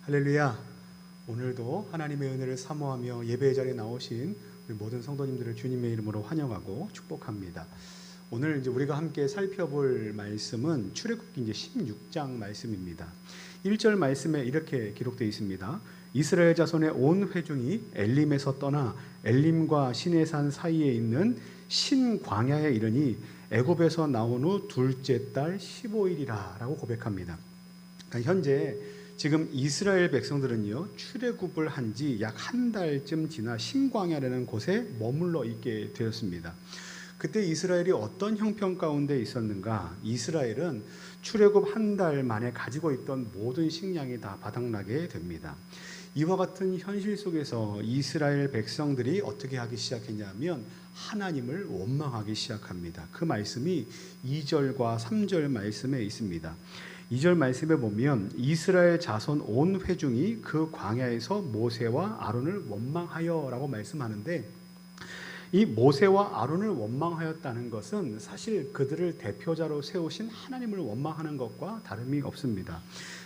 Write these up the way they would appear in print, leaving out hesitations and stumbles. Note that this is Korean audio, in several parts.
할렐루야. 오늘도 하나님의 은혜를 사모하며 예배의 자리에 나오신 우리 모든 성도님들을 주님의 이름으로 환영하고 축복합니다. 오늘 이제 우리가 함께 살펴볼 말씀은 출애굽기 이제 16장 말씀입니다. 1절 말씀에 이렇게 기록되어 있습니다. 이스라엘 자손의 온 회중이 엘림에서 떠나 엘림과 시내산 사이에 있는 신광야에 이르니 애굽에서 나온 후 둘째 달 15일이라 라고 고백합니다. 그러니까 현재 지금 이스라엘 백성들은요, 출애굽을 한 지 약 한 달쯤 지나 신광야라는 곳에 머물러 있게 되었습니다. 그때 이스라엘이 어떤 형편 가운데 있었는가? 이스라엘은 출애굽 한 달 만에 가지고 있던 모든 식량이 다 바닥나게 됩니다. 이와 같은 현실 속에서 이스라엘 백성들이 어떻게 하기 시작했냐면 하나님을 원망하기 시작합니다. 그 말씀이 2절과 3절 말씀에 있습니다. 2절 말씀에 보면 이스라엘 자손 온 회중이 그 광야에서 모세와 아론을 원망하여 라고 말씀하는데, 이 모세와 아론을 원망하였다는 것은 사실 그들을 대표자로 세우신 하나님을 원망하는 것과 다름이 없습니다.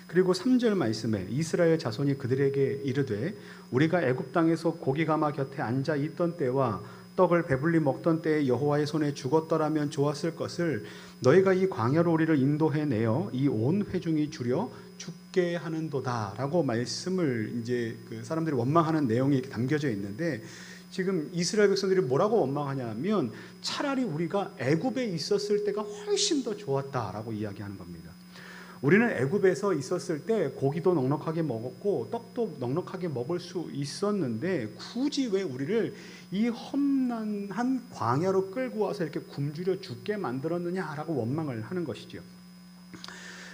그리고 3절 말씀에 이스라엘 자손이 그들에게 이르되 우리가 애굽 땅에서 고기 가마 곁에 앉아 있던 때와 떡을 배불리 먹던 때에 여호와의 손에 죽었더라면 좋았을 것을 너희가 이 광야로 우리를 인도해 내어 이 온 회중이 주려 죽게 하는도다라고 말씀을 이제 그 사람들이 원망하는 내용이 이렇게 담겨져 있는데, 지금 이스라엘 백성들이 뭐라고 원망하냐면 차라리 우리가 애굽에 있었을 때가 훨씬 더 좋았다라고 이야기하는 겁니다. 우리는 애굽에서 있었을 때 고기도 넉넉하게 먹었고 떡도 넉넉하게 먹을 수 있었는데 굳이 왜 우리를 이 험난한 광야로 끌고 와서 이렇게 굶주려 죽게 만들었느냐라고 원망을 하는 것이죠.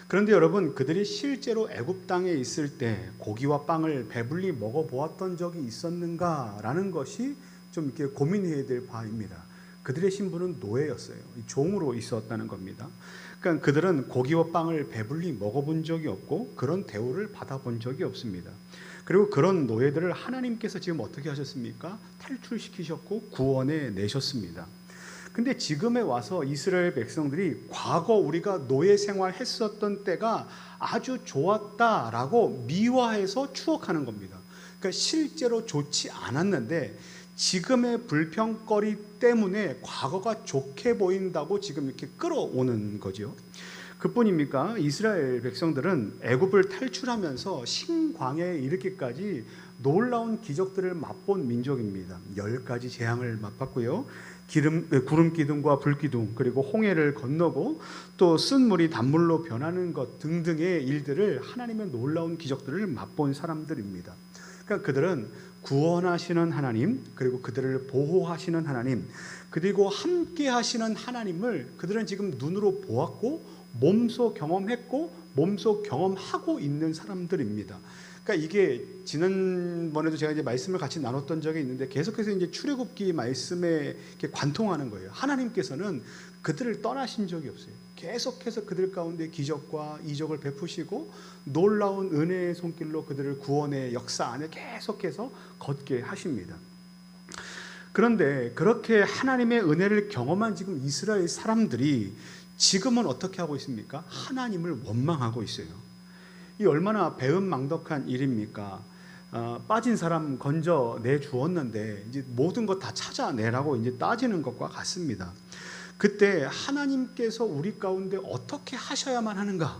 그런데 여러분, 그들이 실제로 애굽 땅에 있을 때 고기와 빵을 배불리 먹어보았던 적이 있었는가라는 것이 좀 이렇게 고민해야 될 바입니다. 그들의 신분은 노예였어요. 종으로 있었다는 겁니다. 그러니까 그들은 고기와 빵을 배불리 먹어본 적이 없고 그런 대우를 받아본 적이 없습니다. 그리고 그런 노예들을 하나님께서 지금 어떻게 하셨습니까? 탈출시키셨고 구원해 내셨습니다. 근데 지금에 와서 이스라엘 백성들이 과거 우리가 노예 생활했었던 때가 아주 좋았다라고 미화해서 추억하는 겁니다. 그러니까 실제로 좋지 않았는데 지금의 불평거리 때문에 과거가 좋게 보인다고 지금 이렇게 끌어오는 거죠. 그뿐입니까? 이스라엘 백성들은 애굽을 탈출하면서 신광야에 이르기까지 놀라운 기적들을 맛본 민족입니다. 10가지 재앙을 맛봤고요. 구름 기둥과 불 기둥, 그리고 홍해를 건너고 또 쓴 물이 단물로 변하는 것 등등의 일들을, 하나님의 놀라운 기적들을 맛본 사람들입니다. 그러니까 그들은 구원하시는 하나님, 그리고 그들을 보호하시는 하나님, 그리고 함께 하시는 하나님을 그들은 지금 눈으로 보았고 몸소 경험했고 몸소 경험하고 있는 사람들입니다. 그러니까 이게 지난번에도 제가 이제 말씀을 같이 나눴던 적이 있는데 계속해서 이제 출애굽기 말씀에 이렇게 관통하는 거예요. 하나님께서는 그들을 떠나신 적이 없어요. 계속해서 그들 가운데 기적과 이적을 베푸시고 놀라운 은혜의 손길로 그들을 구원의 역사 안에 계속해서 걷게 하십니다. 그런데 그렇게 하나님의 은혜를 경험한 지금 이스라엘 사람들이 지금은 어떻게 하고 있습니까? 하나님을 원망하고 있어요. 이 얼마나 배은망덕한 일입니까? 빠진 사람 건져내 주었는데 이제 모든 것 다 찾아내라고 이제 따지는 것과 같습니다. 그때 하나님께서 우리 가운데 어떻게 하셔야만 하는가?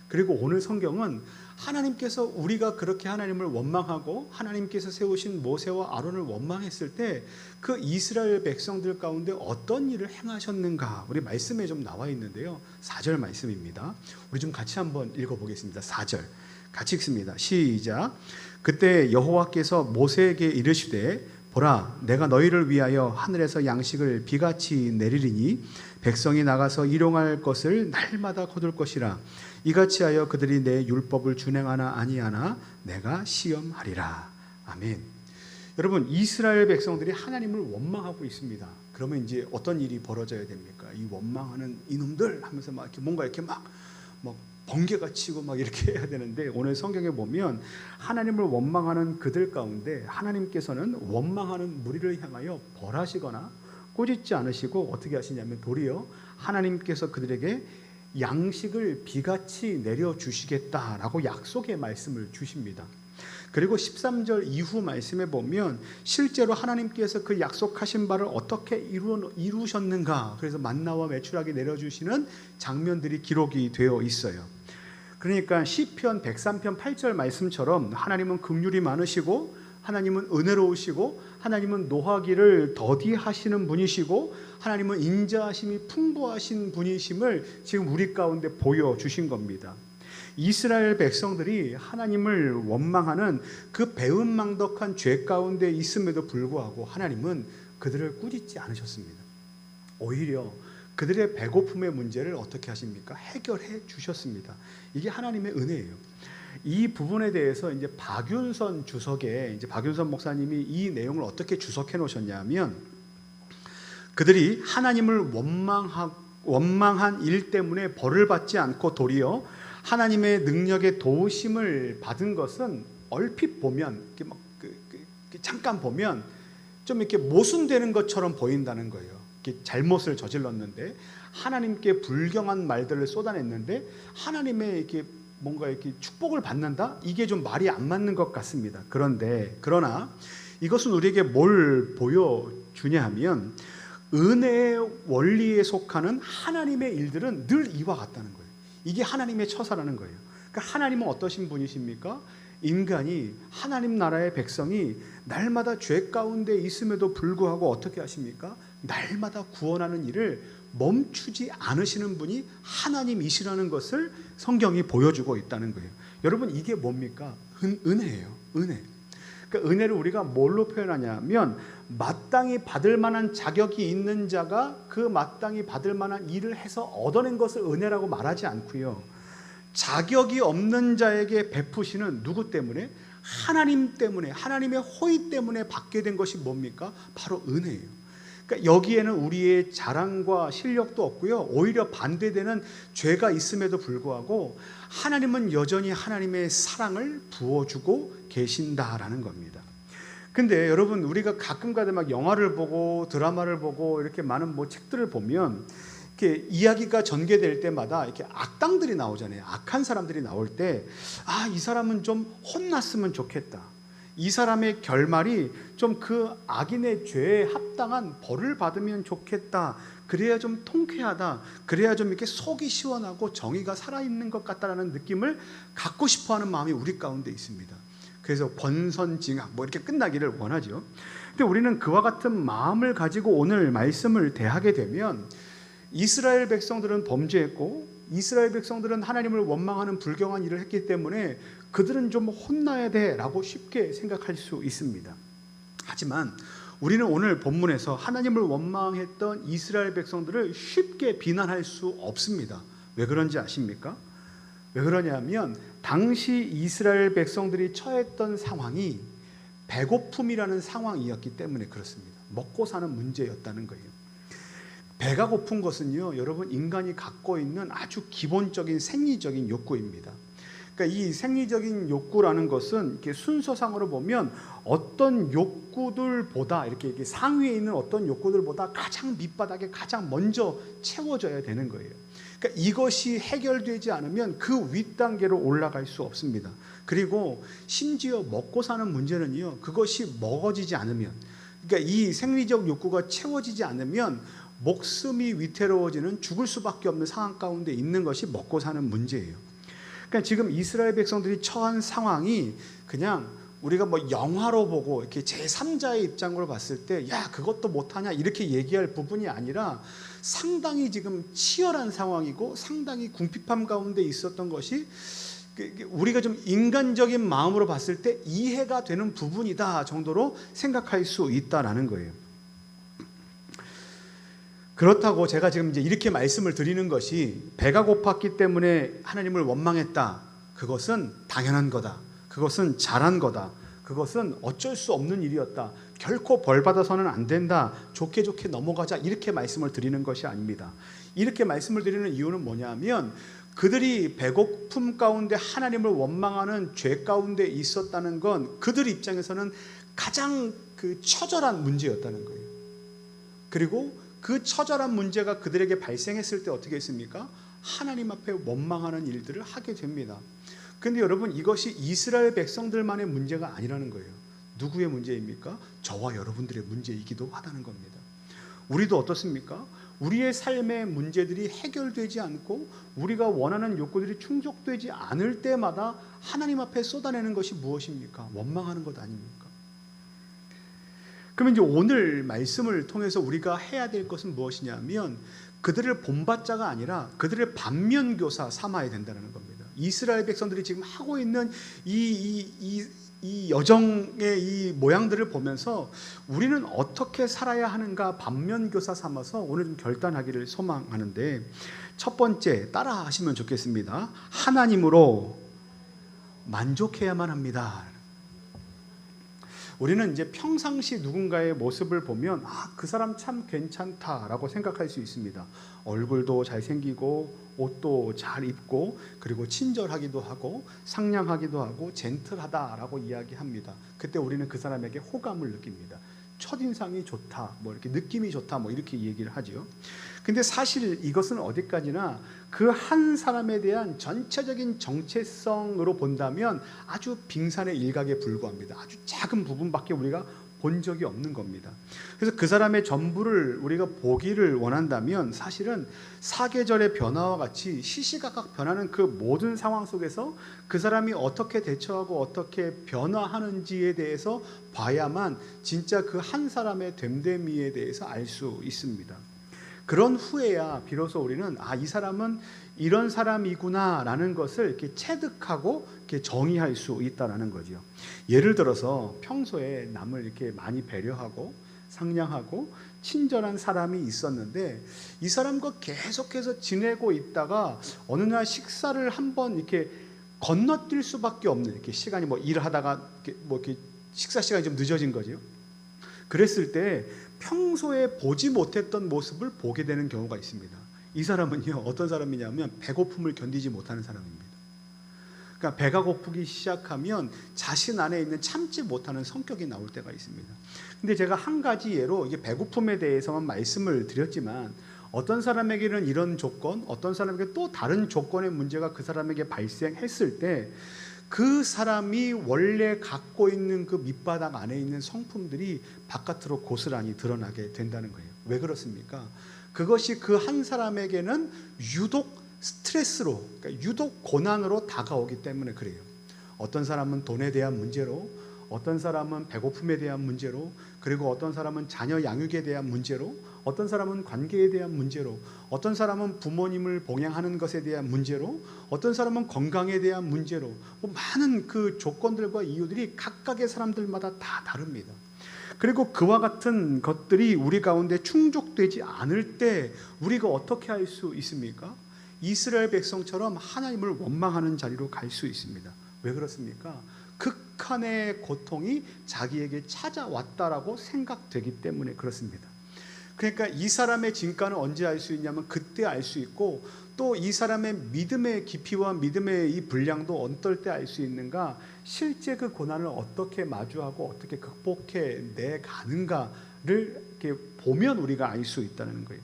그리고 오늘 성경은 하나님께서 우리가 그렇게 하나님을 원망하고 하나님께서 세우신 모세와 아론을 원망했을 때 그 이스라엘 백성들 가운데 어떤 일을 행하셨는가, 우리 말씀에 좀 나와 있는데요. 4절 말씀입니다. 우리 좀 같이 한번 읽어보겠습니다. 4절 같이 읽습니다. 시작. 그때 여호와께서 모세에게 이르시되 보라, 내가 너희를 위하여 하늘에서 양식을 비같이 내리리니 백성이 나가서 일용할 것을 날마다 거둘 것이라. 이같이 하여 그들이 내 율법을 준행하나 아니하나 내가 시험하리라. 아멘. 여러분, 이스라엘 백성들이 하나님을 원망하고 있습니다. 그러면 이제 어떤 일이 벌어져야 됩니까? 이 원망하는 이놈들 하면서 막 이렇게 뭔가 이렇게 막 번개가 치고 막 이렇게 해야 되는데, 오늘 성경에 보면 하나님을 원망하는 그들 가운데 하나님께서는 원망하는 무리를 향하여 벌하시거나 꾸짖지 않으시고 어떻게 하시냐면 도리어 하나님께서 그들에게 양식을 비같이 내려주시겠다라고 약속의 말씀을 주십니다. 그리고 13절 이후 말씀에 보면 실제로 하나님께서 그 약속하신 바를 어떻게 이루셨는가, 그래서 만나와 메추라기 내려주시는 장면들이 기록이 되어 있어요. 그러니까 시편 103편 8절 말씀처럼 하나님은 긍휼이 많으시고 하나님은 은혜로우시고 하나님은 노하기를 더디하시는 분이시고 하나님은 인자하심이 풍부하신 분이심을 지금 우리 가운데 보여주신 겁니다. 이스라엘 백성들이 하나님을 원망하는 그 배은망덕한 죄 가운데 있음에도 불구하고 하나님은 그들을 꾸짖지 않으셨습니다. 오히려 그들의 배고픔의 문제를 어떻게 하십니까? 해결해 주셨습니다. 이게 하나님의 은혜예요. 이 부분에 대해서 이제 박윤선 주석에 박윤선 목사님이 이 내용을 어떻게 주석해 놓으셨냐면, 그들이 하나님을 원망한 일 때문에 벌을 받지 않고 도리어 하나님의 능력의 도우심을 받은 것은 얼핏 보면 잠깐 보면 좀 이렇게 모순되는 것처럼 보인다는 거예요. 잘못을 저질렀는데 하나님께 불경한 말들을 쏟아냈는데 하나님의 이렇게 뭔가 이렇게 축복을 받는다? 이게 좀 말이 안 맞는 것 같습니다. 그러나 이것은 우리에게 뭘 보여주냐 하면 은혜의 원리에 속하는 하나님의 일들은 늘 이와 같다는 거예요. 이게 하나님의 처사라는 거예요. 그러니까 하나님은 어떠신 분이십니까? 인간이, 하나님 나라의 백성이 날마다 죄 가운데 있음에도 불구하고 어떻게 하십니까? 날마다 구원하는 일을 멈추지 않으시는 분이 하나님이시라는 것을 성경이 보여주고 있다는 거예요. 여러분, 이게 뭡니까? 은혜예요. 은혜. 그러니까 은혜를 우리가 뭘로 표현하냐면 마땅히 받을 만한 자격이 있는 자가 그 마땅히 받을 만한 일을 해서 얻어낸 것을 은혜라고 말하지 않고요. 자격이 없는 자에게 베푸시는 누구 때문에? 하나님 때문에, 하나님의 호의 때문에 받게 된 것이 뭡니까? 바로 은혜예요. 그러니까 여기에는 우리의 자랑과 실력도 없고요. 오히려 반대되는 죄가 있음에도 불구하고 하나님은 여전히 하나님의 사랑을 부어주고 계신다라는 겁니다. 근데 여러분, 우리가 가끔가다 막 영화를 보고 드라마를 보고 이렇게 많은 책들을 보면 이렇게 이야기가 전개될 때마다 이렇게 악당들이 나오잖아요. 악한 사람들이 나올 때, 이 사람은 좀 혼났으면 좋겠다. 이 사람의 결말이 좀 그 악인의 죄에 합당한 벌을 받으면 좋겠다. 그래야 좀 통쾌하다. 그래야 좀 이렇게 속이 시원하고 정의가 살아있는 것 같다라는 느낌을 갖고 싶어하는 마음이 우리 가운데 있습니다. 그래서 권선징악 이렇게 끝나기를 원하죠. 근데 우리는 그와 같은 마음을 가지고 오늘 말씀을 대하게 되면 이스라엘 백성들은 범죄했고 이스라엘 백성들은 하나님을 원망하는 불경한 일을 했기 때문에 그들은 좀 혼나야 돼라고 쉽게 생각할 수 있습니다. 하지만 우리는 오늘 본문에서 하나님을 원망했던 이스라엘 백성들을 쉽게 비난할 수 없습니다. 왜 그런지 아십니까? 왜 그러냐면 당시 이스라엘 백성들이 처했던 상황이 배고픔이라는 상황이었기 때문에 그렇습니다. 먹고 사는 문제였다는 거예요. 배가 고픈 것은요, 여러분, 인간이 갖고 있는 아주 기본적인 생리적인 욕구입니다. 그러니까 이 생리적인 욕구라는 것은 이렇게 순서상으로 보면 어떤 욕구들보다 이렇게 상위에 있는 어떤 욕구들보다 가장 밑바닥에 가장 먼저 채워져야 되는 거예요. 그러니까 이것이 해결되지 않으면 그 윗단계로 올라갈 수 없습니다. 그리고 심지어 먹고 사는 문제는요, 그것이 먹어지지 않으면, 그러니까 이 생리적 욕구가 채워지지 않으면 목숨이 위태로워지는, 죽을 수밖에 없는 상황 가운데 있는 것이 먹고 사는 문제예요. 그러니까 지금 이스라엘 백성들이 처한 상황이 그냥 우리가 영화로 보고 이렇게 제3자의 입장으로 봤을 때 야, 그것도 못하냐 이렇게 얘기할 부분이 아니라 상당히 지금 치열한 상황이고 상당히 궁핍함 가운데 있었던 것이 우리가 좀 인간적인 마음으로 봤을 때 이해가 되는 부분이다 정도로 생각할 수 있다라는 거예요. 그렇다고 제가 지금 이제 이렇게 말씀을 드리는 것이 배가 고팠기 때문에 하나님을 원망했다, 그것은 당연한 거다, 그것은 잘한 거다, 그것은 어쩔 수 없는 일이었다, 결코 벌 받아서는 안 된다, 좋게 좋게 넘어가자, 이렇게 말씀을 드리는 것이 아닙니다. 이렇게 말씀을 드리는 이유는 뭐냐면 그들이 배고픔 가운데 하나님을 원망하는 죄 가운데 있었다는 건 그들 입장에서는 가장 처절한 문제였다는 거예요. 그리고 그 처절한 문제가 그들에게 발생했을 때 어떻게 했습니까? 하나님 앞에 원망하는 일들을 하게 됩니다. 그런데 여러분, 이것이 이스라엘 백성들만의 문제가 아니라는 거예요. 누구의 문제입니까? 저와 여러분들의 문제이기도 하다는 겁니다. 우리도 어떻습니까? 우리의 삶의 문제들이 해결되지 않고 우리가 원하는 욕구들이 충족되지 않을 때마다 하나님 앞에 쏟아내는 것이 무엇입니까? 원망하는 것 아닙니까? 그러면 이제 오늘 말씀을 통해서 우리가 해야 될 것은 무엇이냐면 그들을 본받자가 아니라 그들을 반면교사 삼아야 된다는 겁니다. 이스라엘 백성들이 지금 하고 있는 이 여정의 이 모양들을 보면서 우리는 어떻게 살아야 하는가 반면교사 삼아서 오늘 좀 결단하기를 소망하는데, 첫 번째 따라 하시면 좋겠습니다. 하나님으로 만족해야만 합니다. 우리는 이제 평상시 누군가의 모습을 보면 그 사람 참 괜찮다라고 생각할 수 있습니다. 얼굴도 잘생기고 옷도 잘 입고 그리고 친절하기도 하고 상냥하기도 하고 젠틀하다라고 이야기합니다. 그때 우리는 그 사람에게 호감을 느낍니다. 첫인상이 좋다, 뭐 이렇게 느낌이 좋다, 뭐 이렇게 얘기를 하죠. 근데 사실 이것은 어디까지나 그 한 사람에 대한 전체적인 정체성으로 본다면 아주 빙산의 일각에 불과합니다. 아주 작은 부분밖에 우리가 본 적이 없는 겁니다. 그래서 그 사람의 전부를 우리가 보기를 원한다면 사실은 사계절의 변화와 같이 시시각각 변하는 그 모든 상황 속에서 그 사람이 어떻게 대처하고 어떻게 변화하는지에 대해서 봐야만 진짜 그 한 사람의 됨됨이에 대해서 알 수 있습니다. 그런 후에야 비로소 우리는 이 사람은 이런 사람이구나라는 것을 이렇게 체득하고 이렇게 정의할 수 있다라는 거죠. 예를 들어서 평소에 남을 이렇게 많이 배려하고 상냥하고 친절한 사람이 있었는데 이 사람과 계속해서 지내고 있다가 어느 날 식사를 한번 이렇게 건너뛸 수밖에 없는, 이렇게 시간이 일하다가 이렇게 식사 시간이 좀 늦어진 거죠. 그랬을 때 평소에 보지 못했던 모습을 보게 되는 경우가 있습니다. 이 사람은요, 어떤 사람이냐면 배고픔을 견디지 못하는 사람입니다. 그러니까 배가 고프기 시작하면 자신 안에 있는 참지 못하는 성격이 나올 때가 있습니다. 근데 제가 한 가지 예로 이게 배고픔에 대해서만 말씀을 드렸지만 어떤 사람에게는 이런 조건, 어떤 사람에게 또 다른 조건의 문제가 그 사람에게 발생했을 때 그 사람이 원래 갖고 있는 그 밑바닥 안에 있는 성품들이 바깥으로 고스란히 드러나게 된다는 거예요. 왜 그렇습니까? 그것이 그 한 사람에게는 유독 스트레스로, 그러니까 유독 고난으로 다가오기 때문에 그래요. 어떤 사람은 돈에 대한 문제로, 어떤 사람은 배고픔에 대한 문제로, 그리고 어떤 사람은 자녀 양육에 대한 문제로, 어떤 사람은 관계에 대한 문제로, 어떤 사람은 부모님을 봉양하는 것에 대한 문제로, 어떤 사람은 건강에 대한 문제로, 많은 그 조건들과 이유들이 각각의 사람들마다 다 다릅니다. 그리고 그와 같은 것들이 우리 가운데 충족되지 않을 때 우리가 어떻게 할 수 있습니까? 이스라엘 백성처럼 하나님을 원망하는 자리로 갈 수 있습니다. 왜 그렇습니까? 극한의 고통이 자기에게 찾아왔다라고 생각되기 때문에 그렇습니다. 그러니까 이 사람의 진가는 언제 알 수 있냐면 그때 알 수 있고, 또 이 사람의 믿음의 깊이와 믿음의 이 분량도 어떨 때 알 수 있는가, 실제 그 고난을 어떻게 마주하고 어떻게 극복해 내가는가를 이렇게 보면 우리가 알 수 있다는 거예요.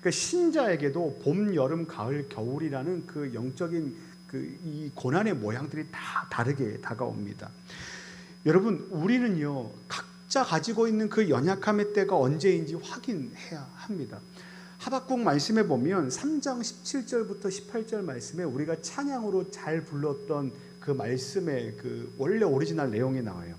그러니까 신자에게도 봄, 여름, 가을, 겨울이라는 그 영적인 이 고난의 모양들이 다 다르게 다가옵니다. 여러분, 우리는요 각자 가지고 있는 그 연약함의 때가 언제인지 확인해야 합니다. 하박국 말씀에 보면 3장 17절부터 18절 말씀에 우리가 찬양으로 잘 불렀던 그 말씀의 그 원래 오리지널 내용이 나와요.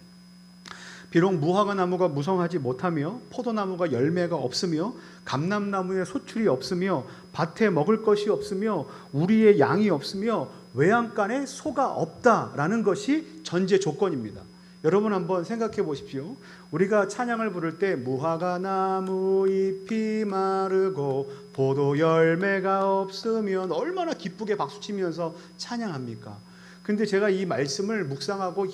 비록 무화과 나무가 무성하지 못하며 포도나무가 열매가 없으며 감람나무에 소출이 없으며 밭에 먹을 것이 없으며 우리의 양이 없으며 외양간에 소가 없다라는 것이 전제 조건입니다. 여러분 한번 생각해 보십시오. 우리가 찬양을 부를 때 무화과 나무 잎이 마르고 포도 열매가 없으면 얼마나 기쁘게 박수치면서 찬양합니까? 근데 제가 이 말씀을 묵상하고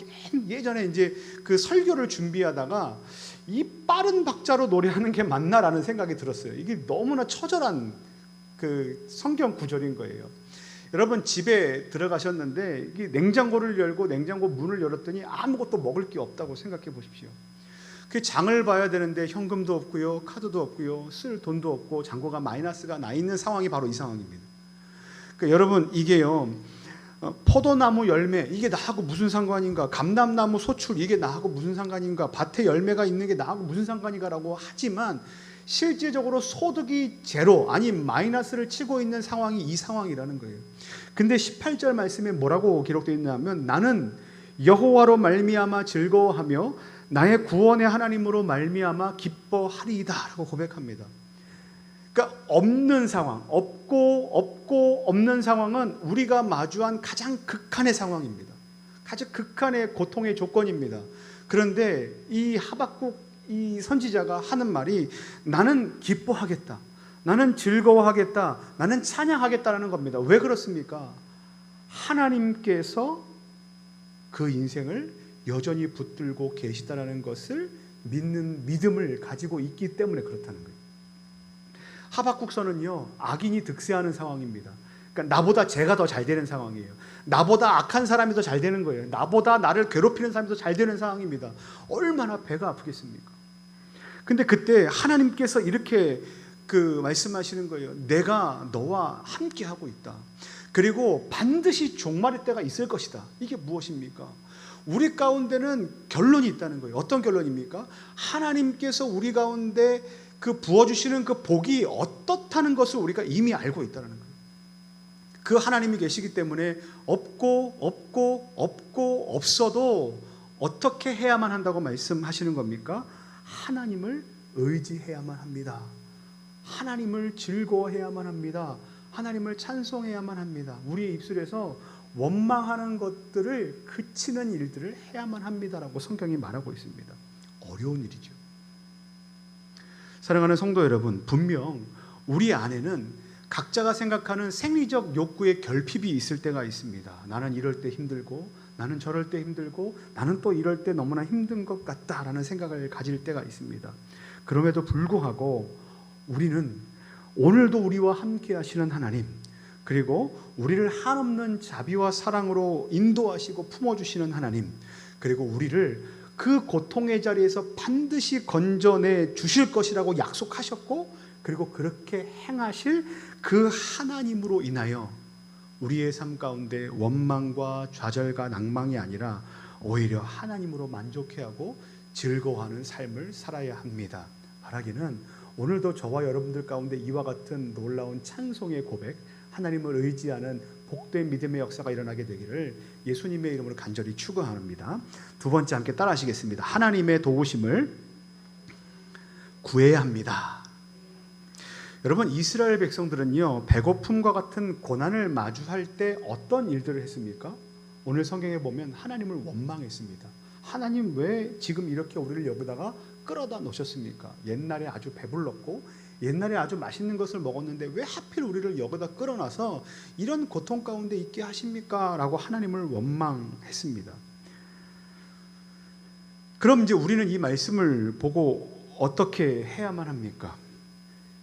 예전에 이제 그 설교를 준비하다가 이 빠른 박자로 노래하는 게 맞나라는 생각이 들었어요. 이게 너무나 처절한 그 성경 구절인 거예요. 여러분 집에 들어가셨는데 이게 냉장고를 열고 냉장고 문을 열었더니 아무것도 먹을 게 없다고 생각해 보십시오. 그 장을 봐야 되는데 현금도 없고요, 카드도 없고요, 쓸 돈도 없고 잔고가 마이너스가 나 있는 상황이 바로 이 상황입니다. 그러니까 여러분 이게요, 포도나무 열매 이게 나하고 무슨 상관인가, 감람나무 소출 이게 나하고 무슨 상관인가, 밭에 열매가 있는 게 나하고 무슨 상관인가라고 하지만 실질적으로 소득이 제로 아니 마이너스를 치고 있는 상황이 이 상황이라는 거예요. 근데 18절 말씀에 뭐라고 기록되어 있냐면 나는 여호와로 말미암아 즐거워하며 나의 구원의 하나님으로 말미암아 기뻐하리이다 라고 고백합니다. 그러니까 없는 상황, 없고 없는 상황은 우리가 마주한 가장 극한의 상황입니다. 가장 극한의 고통의 조건입니다. 그런데 이 하박국 이 선지자가 하는 말이 나는 기뻐하겠다, 나는 즐거워하겠다, 나는 찬양하겠다라는 겁니다. 왜 그렇습니까? 하나님께서 그 인생을 여전히 붙들고 계시다라는 것을 믿는 믿음을 가지고 있기 때문에 그렇다는 거예요. 하박국서는요, 악인이 득세하는 상황입니다. 그러니까 나보다 제가 더 잘 되는 상황이에요. 나보다 악한 사람이 더 잘 되는 거예요. 나보다 나를 괴롭히는 사람이 더 잘 되는 상황입니다. 얼마나 배가 아프겠습니까? 근데 그때 하나님께서 이렇게 말씀하시는 거예요. 내가 너와 함께 하고 있다. 그리고 반드시 종말의 때가 있을 것이다. 이게 무엇입니까? 우리 가운데는 결론이 있다는 거예요. 어떤 결론입니까? 하나님께서 우리 가운데 부어주시는 그 복이 어떻다는 것을 우리가 이미 알고 있다는 거예요. 그 하나님이 계시기 때문에 없어도 어떻게 해야만 한다고 말씀하시는 겁니까? 하나님을 의지해야만 합니다. 하나님을 즐거워해야만 합니다. 하나님을 찬송해야만 합니다. 우리의 입술에서 원망하는 것들을 그치는 일들을 해야만 합니다라고 성경이 말하고 있습니다. 어려운 일이죠. 사랑하는 성도 여러분, 분명 우리 안에는 각자가 생각하는 생리적 욕구의 결핍이 있을 때가 있습니다. 나는 이럴 때 힘들고, 나는 저럴 때 힘들고, 나는 또 이럴 때 너무나 힘든 것 같다라는 생각을 가질 때가 있습니다. 그럼에도 불구하고 우리는 오늘도 우리와 함께 하시는 하나님, 그리고 우리를 한없는 자비와 사랑으로 인도하시고 품어주시는 하나님, 그리고 우리를 그 고통의 자리에서 반드시 건져내 주실 것이라고 약속하셨고, 그리고 그렇게 행하실 그 하나님으로 인하여 우리의 삶 가운데 원망과 좌절과 낭망이 아니라 오히려 하나님으로 만족해하고 즐거워하는 삶을 살아야 합니다. 말하기는 오늘도 저와 여러분들 가운데 이와 같은 놀라운 찬송의 고백, 하나님을 의지하는 복된 믿음의 역사가 일어나게 되기를 예수님의 이름으로 간절히 축원합니다. 두 번째 함께 따라 하시겠습니다. 하나님의 도우심을 구해야 합니다. 여러분, 이스라엘 백성들은요, 배고픔과 같은 고난을 마주할 때 어떤 일들을 했습니까? 오늘 성경에 보면 하나님을 원망했습니다. 하나님 왜 지금 이렇게 우리를 여기다가 끌어다 놓으셨습니까? 옛날에 아주 배불렀고 옛날에 아주 맛있는 것을 먹었는데 왜 하필 우리를 여기다 끌어놔서 이런 고통 가운데 있게 하십니까? 라고 하나님을 원망했습니다. 그럼 이제 우리는 이 말씀을 보고 어떻게 해야만 합니까?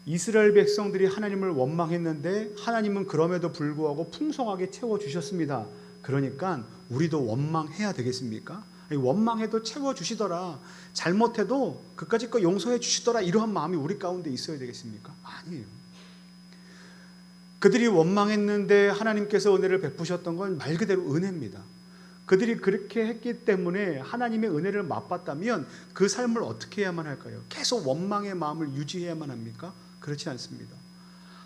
이스라엘 백성들이 하나님을 원망했는데 하나님은 그럼에도 불구하고 풍성하게 채워주셨습니다. 그러니까 우리도 원망해야 되겠습니까? 원망해도 채워주시더라, 잘못해도 그까짓 거 용서해 주시더라, 이러한 마음이 우리 가운데 있어야 되겠습니까? 아니에요. 그들이 원망했는데 하나님께서 은혜를 베푸셨던 건 말 그대로 은혜입니다. 그들이 그렇게 했기 때문에 하나님의 은혜를 맛봤다면 그 삶을 어떻게 해야만 할까요? 계속 원망의 마음을 유지해야만 합니까? 그렇지 않습니다.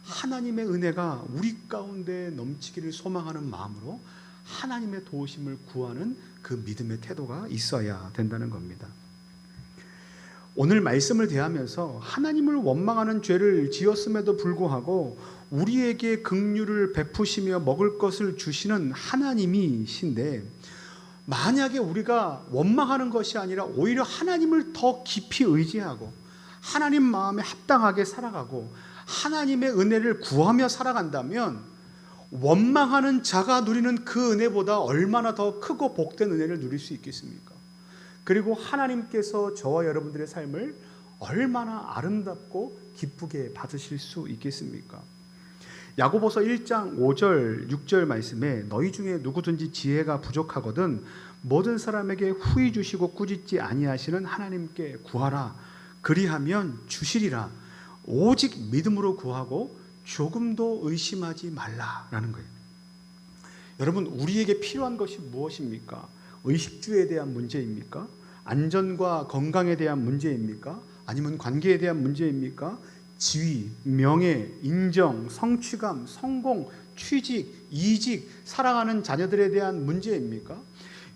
하나님의 은혜가 우리 가운데 넘치기를 소망하는 마음으로 하나님의 도우심을 구하는 그 믿음의 태도가 있어야 된다는 겁니다. 오늘 말씀을 대하면서 하나님을 원망하는 죄를 지었음에도 불구하고 우리에게 긍휼을 베푸시며 먹을 것을 주시는 하나님이신데, 만약에 우리가 원망하는 것이 아니라 오히려 하나님을 더 깊이 의지하고 하나님 마음에 합당하게 살아가고 하나님의 은혜를 구하며 살아간다면 원망하는 자가 누리는 그 은혜보다 얼마나 더 크고 복된 은혜를 누릴 수 있겠습니까? 그리고 하나님께서 저와 여러분들의 삶을 얼마나 아름답고 기쁘게 받으실 수 있겠습니까? 야고보서 1장 5절 6절 말씀에 너희 중에 누구든지 지혜가 부족하거든 모든 사람에게 후히 주시고 꾸짖지 아니하시는 하나님께 구하라, 그리하면 주시리라. 오직 믿음으로 구하고 조금도 의심하지 말라라는 거예요. 여러분, 우리에게 필요한 것이 무엇입니까? 의식주에 대한 문제입니까? 안전과 건강에 대한 문제입니까? 아니면 관계에 대한 문제입니까? 지위, 명예, 인정, 성취감, 성공, 취직, 이직, 사랑하는 자녀들에 대한 문제입니까?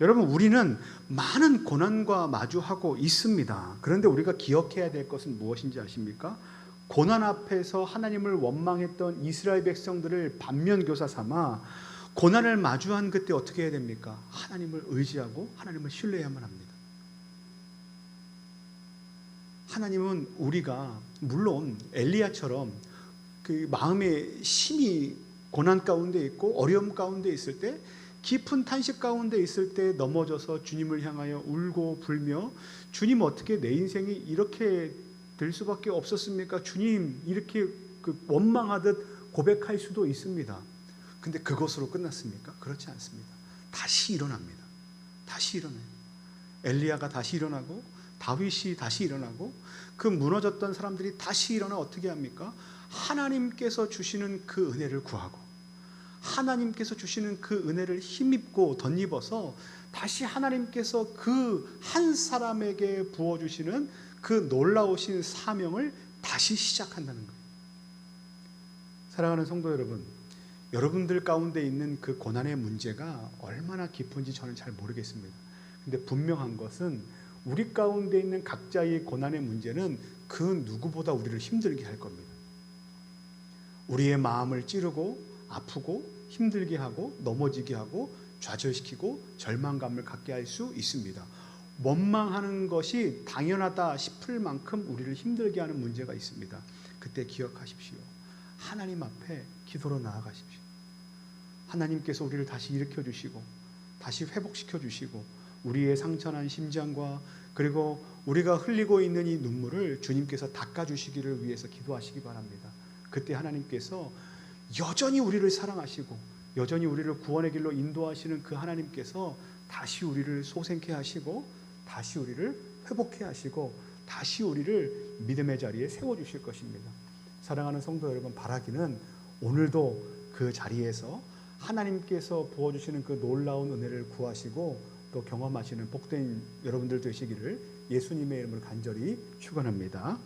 여러분, 우리는 많은 고난과 마주하고 있습니다. 그런데 우리가 기억해야 될 것은 무엇인지 아십니까? 고난 앞에서 하나님을 원망했던 이스라엘 백성들을 반면교사 삼아 고난을 마주한 그때 어떻게 해야 됩니까? 하나님을 의지하고 하나님을 신뢰해야만 합니다. 하나님은 우리가 물론 엘리야처럼 그 마음에 심히 고난 가운데 있고 어려움 가운데 있을 때, 깊은 탄식 가운데 있을 때 넘어져서 주님을 향하여 울고 불며, 주님 어떻게 내 인생이 이렇게 될 수밖에 없었습니까? 주님, 이렇게 원망하듯 고백할 수도 있습니다. 근데 그것으로 끝났습니까? 그렇지 않습니다. 다시 일어납니다. 다시 일어나요. 엘리야가 다시 일어나고 다윗이 다시 일어나고 그 무너졌던 사람들이 다시 일어나 어떻게 합니까? 하나님께서 주시는 그 은혜를 구하고 하나님께서 주시는 그 은혜를 힘입고 덧입어서 다시 하나님께서 그 한 사람에게 부어주시는 그 놀라우신 사명을 다시 시작한다는 거예요. 사랑하는 성도 여러분, 여러분들 가운데 있는 그 고난의 문제가 얼마나 깊은지 저는 잘 모르겠습니다. 근데 분명한 것은 우리 가운데 있는 각자의 고난의 문제는 그 누구보다 우리를 힘들게 할 겁니다. 우리의 마음을 찌르고 아프고 힘들게 하고 넘어지게 하고 좌절시키고 절망감을 갖게 할 수 있습니다. 원망하는 것이 당연하다 싶을 만큼 우리를 힘들게 하는 문제가 있습니다. 그때 기억하십시오. 하나님 앞에 기도로 나아가십시오. 하나님께서 우리를 다시 일으켜 주시고 다시 회복시켜 주시고 우리의 상처난 심장과 그리고 우리가 흘리고 있는 이 눈물을 주님께서 닦아주시기를 위해서 기도하시기 바랍니다. 그때 하나님께서 여전히 우리를 사랑하시고 여전히 우리를 구원의 길로 인도하시는 그 하나님께서 다시 우리를 소생케 하시고 다시 우리를 회복케 하시고 다시 우리를 믿음의 자리에 세워주실 것입니다. 사랑하는 성도 여러분, 바라기는 오늘도 그 자리에서 하나님께서 부어주시는 그 놀라운 은혜를 구하시고 또 경험하시는 복된 여러분들 되시기를 예수님의 이름으로 간절히 축원합니다.